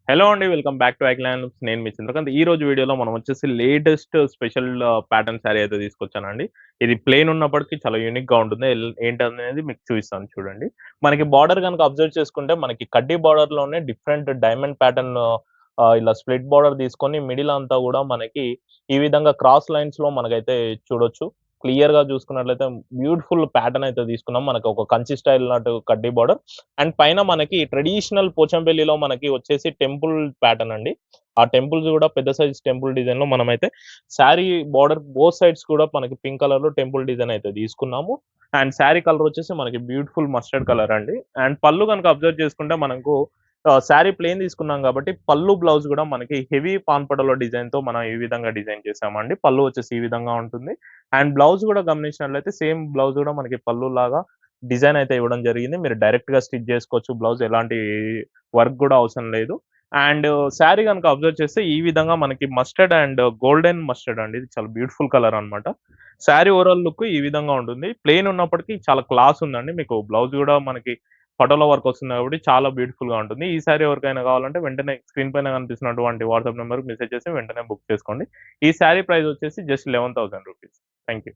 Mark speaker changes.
Speaker 1: Hello అండి. Welcome back to ఐక్లాండ్. నేను మీ చంద్రకాంత్. ఈ రోజు వీడియోలో మనం వచ్చేసి లేటెస్ట్ స్పెషల్ ప్యాటర్న్ శారీ అయితే తీసుకొచ్చానండి. ఇది ప్లెయిన్ ఉన్నప్పటికీ చాలా యూనిక్‌గా ఉంటుంది. ఏంటనేది మీకు చూపిస్తాను చూడండి. మనకి బార్డర్ గనుక అబ్జర్వ్ చేసుకుంటే మనకి కడ్డీ బార్డర్‌లోనే డిఫరెంట్ డైమండ్ ప్యాటర్న్ ఇలా స్ప్లిట్ బార్డర్ తీసుకొని మిడిల్ అంతా గూడా మనకి ఈ విధంగా క్రాస్ లైన్స్‌లో మనకైతే చూడొచ్చు. క్లియర్‌గా చూసుకున్నట్లయితే బ్యూటిఫుల్ ప్యాటర్న్ అయితే తీసుకున్నాం. మనకు ఒక కంచి స్టైల్ నాటు కడ్డీ బార్డర్. అండ్ పైన మనకి ట్రెడిషనల్ పోచంపల్లిలో మనకి వచ్చేసి టెంపుల్ ప్యాటర్న్ అండి. ఆ టెంపుల్స్ గూడా పెద్ద సైజ్ టెంపుల్ డిజైన్‌లో మనమైతే శారీ బార్డర్ బోత్ సైడ్స్ కూడా మనకి పింక్ కలర్‌లో టెంపుల్ డిజైన్ అయితే తీసుకున్నాము. అండ్ శారీ కలర్ వచ్చేసి మనకి బ్యూటిఫుల్ మస్టర్డ్ కలర్ అండి. అండ్ పళ్ళు గనుక అబ్జర్వ్ చేసుకుంటే మనకు శారీ ప్లెయిన్ తీసుకున్నాం కాబట్టి పళ్ళు, బ్లౌజ్ గూడా మనకి హెవీ పాన్పడలో డిజైన్‌తో మనం ఈ విధంగా డిజైన్ చేసామండి. పళ్ళు వచ్చేసి ఈ విధంగా ఉంటుంది. అండ్ బ్లౌజ్ గూడా గమనించినట్లయితే సేమ్ బ్లౌజ్ గూడా మనకి పళ్ళులాగా డిజైన్ అయితే ఇవ్వడం జరిగింది. మీరు డైరెక్ట్‌గా స్టిచ్ జేసుకోవచ్చు. బ్లౌజ్ ఎలాంటి వర్క్ గూడా అవసరం లేదు. అండ్ శారీ గనుక అబ్జర్వ్ చేస్తే ఈ విధంగా మనకి మస్టర్డ్ అండ్ గోల్డెన్ మస్టర్డ్ అండి. ఇది చాలా బ్యూటిఫుల్ కలర్ అన్నమాట. శారీ ఓవరాల్ లుక్ ఈ విధంగా ఉంటుంది. ప్లెయిన్ ఉన్నప్పటికీ చాలా క్లాస్ ఉందండి. మీకు బ్లౌజ్ గూడా మనకి పటోలా వర్క్ వస్తుంది కాబట్టి చాలా బ్యూటిఫుల్‌గా ఉంటుంది. ఈ శారీ ఎవరికైనా కావాలంటే వెంటనే స్క్రీన్ పైన కనిపిస్తున్నటువంటి వాట్సాప్ నంబర్‌కి మెసేజ్ చేసి వెంటనే బుక్ చేసుకోండి. ఈ శారీ ప్రైస్ వచ్చేసి జస్ట్ 11,000 రూపీస్. Thank you.